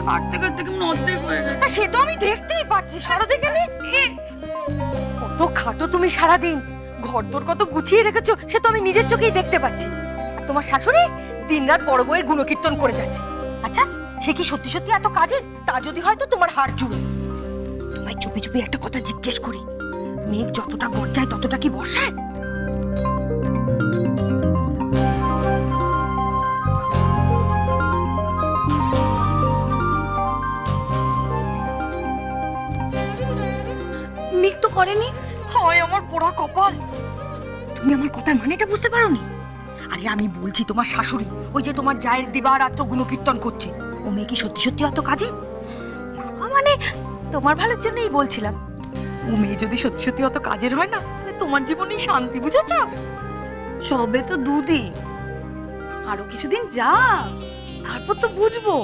কাটতে কাটতে কেমন অর্ধেক হয়ে গেছে। সে তো আমি দেখতেই পাচ্ছি। সরো দেখে নি কত খাটো তুমি সারাদিন, ঘরদোর কত গুছিয়ে রেখেছো সে তো আমি নিজের চোখেই দেখতে পাচ্ছি। আর তোমার শাশুড়ি দিনরাত বড় বউয়ের গুণকীর্তন করে যাচ্ছে। আচ্ছা সে কি সত্যি সত্যি এত কাজের? তা যদি হয়তো তোমার হাড় জুড়ো। তোমায় চুপি চুপি একটা কথা জিজ্ঞেস করি, মেঘ যতটা গর্জায় ততটা কি বর্ষায়? মেঘ তো করেনি। হয় আমার পোড়া কপাল। তুমি আমার কথার মানেটা বুঝতে পারোনি? আরে আমি বলছি তোমার শাশুড়ি, ওই যে তোমার জায়ের দিবারাত্র গুণকীর্তন করছে, ও মেয়ে কি সত্যি সত্যি অত কাজে? মানে তোমার ভালোর জন্যই বলছিলাম। ও মেয়ে যদি সত্যি সত্যি অত কাজের হয় না, তাহলে তোমার জীবনেই শান্তি, বুঝেছ? সবে তো দুদিন, আরো কিছুদিন যা, তারপর তো বুঝবো।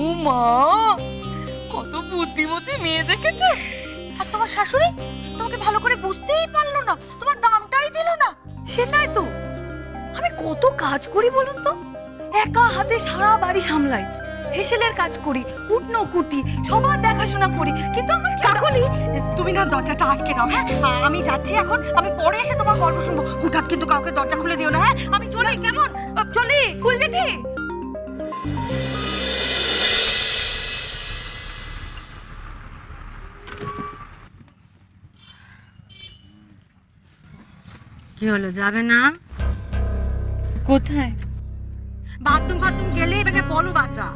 ও মা, কত বুদ্ধিমতী মেয়ে দেখেছো। আর তোমার শাশুড়ি তোমাকে ভালো করে বুঝতেই পারলো না, তোমার দামটাই দিল না। সে নয় তো, আমি কত কাজ করি বলুন তো, একা হাতে সারা বাড়ি সামলাই, হেসেলের কাজ করি, কুটনো কুটি, সবার দেখাশোনা করি, কিন্তু আমার কাকুলি তুমি না দরজাটা আটকে দাও। হ্যাঁ আমি যাচ্ছি এখন, আমি পরে এসে তোমার গল্প শুনবো। হুঠাৎ কিন্তু কাউকে দরজা খুলে দিও না। হ্যাঁ আমি চলি, কেমন? চলি, খুল জেঠি। কি হলো, যাবে না? কোথায়? বাথরুম ফাথরুম গেলে এবারে বলো বাচ্চা,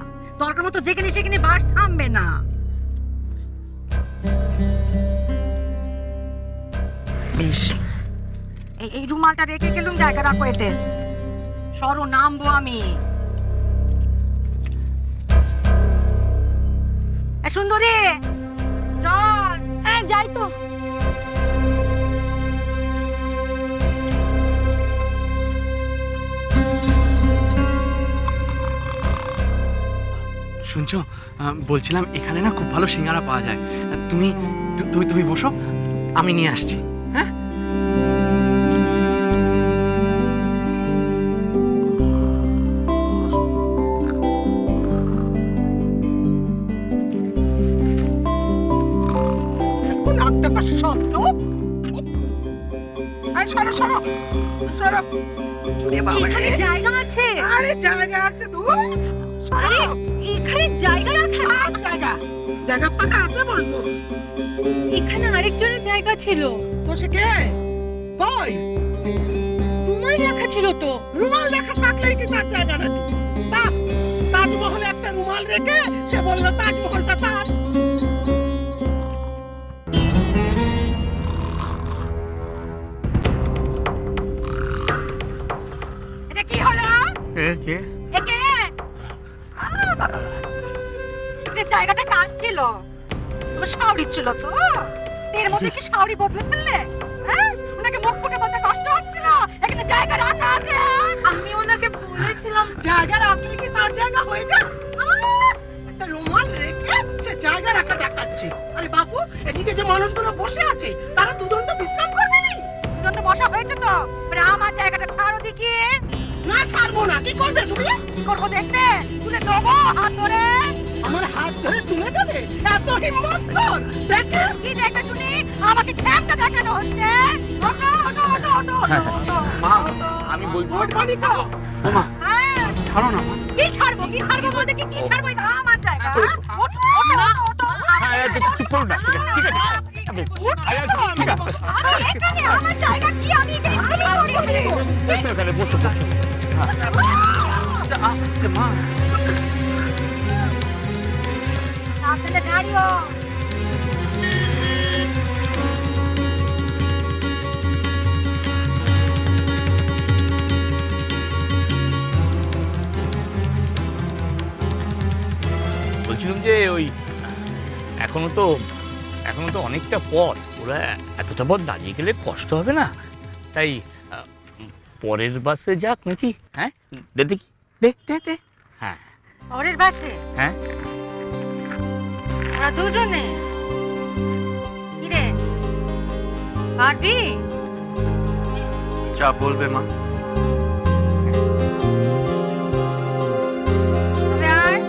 দরকার মতো যেখানে সেখানে বাস থামবে না। বেশ, এই রুমালটা রেখে গেলুম, জায়গা রাখো এতে। সরো, নামবো আমি। সুন্দরী চল। হ্যাঁ যাই তো। শুনছো, বলছিলাম এখানে না খুব ভালো সিঙ্গারা পাওয়া যায়। তুমি তুমি তুমি বসো, আমি নিয়ে আসছি। হ্যাঁ এখানে জায়গা আছে। আরে জায়গা আছে তো, আরে এখানে জায়গা রাখা, জায়গা ফাঁকা আছে, বসবো। এখানে আরেকজনের জায়গা ছিল তো সে কে? কই? রুমাল রাখা ছিল তো। রুমাল রেখে থাকলেই কি তার জায়গা নাকি? বাহ, তাজমহলে একটা রুমাল রেখে সে বললো তাজমহলটা তার। এটা কি হলো? কে? একে জায়গাটা কার ছিল? তোমার শাওরি ছিল তো? এর মধ্যে কি শাওরি বদলে ফেললে? হ্যাঁ, ওনাকে মুখ ফুটে বলতে কষ্ট হচ্ছিল এখানে জায়গা রাখা আছে। আমি ওনাকে বলেছিলাম জায়গা রাখলে কি তার জায়গা হয়ে যায়? একটা রুমাল রেখে সে জায়গা রাখা দেখাচ্ছে। আরে বাবু, এদিকে যে মানুষগুলো বসে আছে তারা দুদণ্ড বিশ্রাম করবে না? দুদণ্ড বসা হয়েছে তো, মানে আমার জায়গাটা ছাড়ো দেখি। না ছাড়বো না। কি করবে তুমি? কি করবো দেখবে? তুলে দেবো হাত ধরে। আমার হাত ধরে তুলে দেবে? এত হিম্মত তোর? দেখে কি দেখে শুনি আমাকে খ্যামটা দেখানো হচ্ছে। ওঠো, ওঠো, ওঠো, ওঠো, ওঠো। মা, আমি বলছি। ওঠ বাড়ি খাও। ও মা, হ্যাঁ, ছাড়ো না মা। কি ছাড়বো? কি ছাড়বো বলতে কি ছাড়বো? এটা আমার জায়গা। ওঠো, ওঠো, ওঠো। চুপ করো না, ঠিক আছে। ঠিক আছে। আরে এখানে আমার জায়গা, কি আমি এখানে কি করি? এখানে বসো। মা, সামনে দাঁড়িও। বলছিলাম যে ওই এখনো তো অনেকটা পথ, ওরা এতটা পথ দাঁড়িয়ে গেলে কষ্ট হবে না, তাই পরের বাসে যাক নাকি? হ্যাঁ দেখি, দে। হ্যাঁ পরের বাসে? হ্যাঁ ওরা দুজনে? কি রে, পারবি? যা বলবে মা। তবে আয়।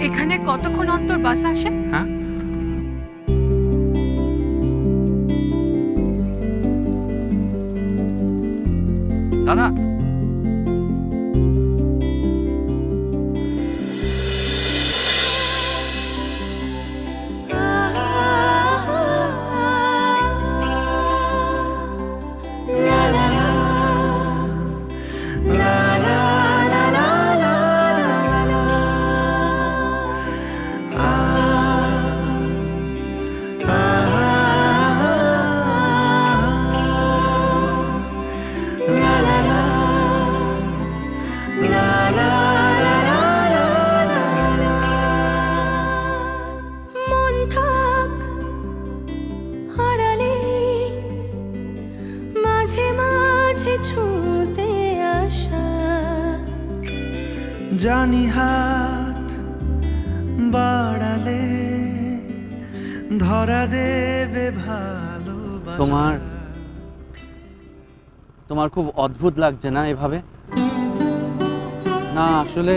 এখানে কতক্ষণ অন্তর বাস আসে? হ্যাঁ, দাদা মন থাক হারালে মাঝে মাঝে ছুঁতে আসা, জানি হাত বাড়ালে ধরা দেবে ভালোবাসা। তোমার খুব অদ্ভুত লাগছে না এভাবে? না আসলে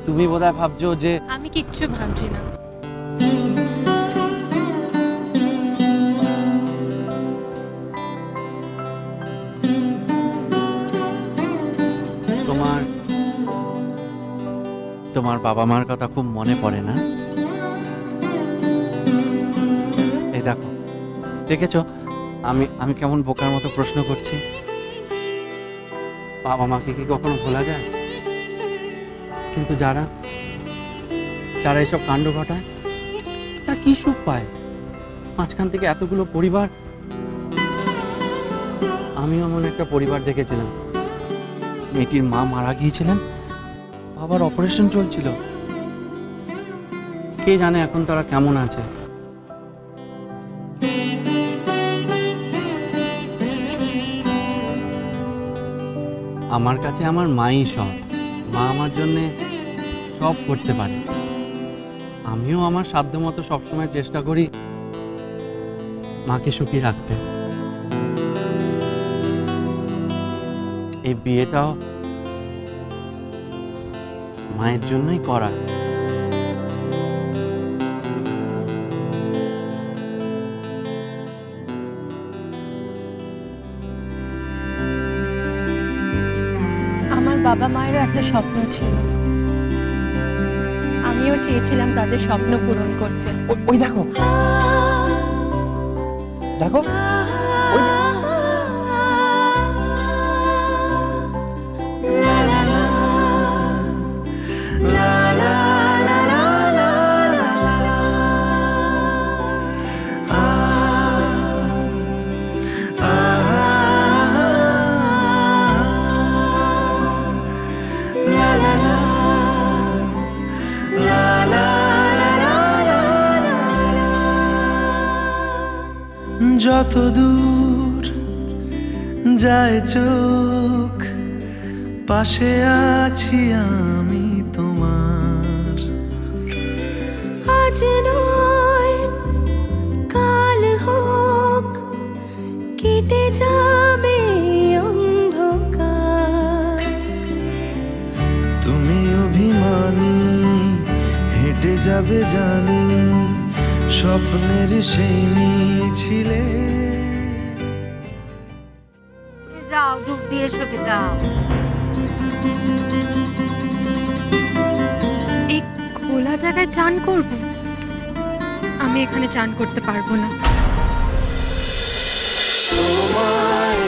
তুমি বোধহয় ভাবছো যে আমি কিচ্ছু ভাবছি না। তোমার বাবা মার কথা খুব মনে পড়ে না? এই দেখো, দেখেছো আমি কেমন বোকার মতো প্রশ্ন করছি? বাবা মাকে কি কখনো ভোলা যায়? কিন্তু যারা এইসব কাণ্ড ঘটায় তারা কি সুখ পায়? মাঝখান থেকে এতগুলো পরিবার। আমিও এমন একটা পরিবার দেখেছিলাম। মেয়েটির মা মারা গিয়েছিলেন, বাবার অপারেশন চলছিল। কে জানে এখন তারা কেমন আছে। আমার কাছে আমার মাই সব। মা আমার জন্যে সব করতে পারে। আমিও আমার সাধ্যমতো সবসময় চেষ্টা করি মাকে সুখী রাখতে। এই বিয়েটাও মায়ের জন্যই করা। আমার বাবা মায়েরও একটা স্বপ্ন ছিল, আমিও চেয়েছিলাম তাদের স্বপ্ন পূরণ করতে। ওই দেখো দেখো, যত দূর যায় চোখ পাশে আছি আমি তোমার। আজ নয় কাল হোক কেটে যাবে অন্ধকার। তুমি অভিমানী হেঁটে যাবে জানি স্বপ্নের সেই মিছিলে। যাও ডুব দিয়ে এসো বেটা। এই খোলা জায়গায় চান করব? আমি এখানে চান করতে পারবো না। তোমায়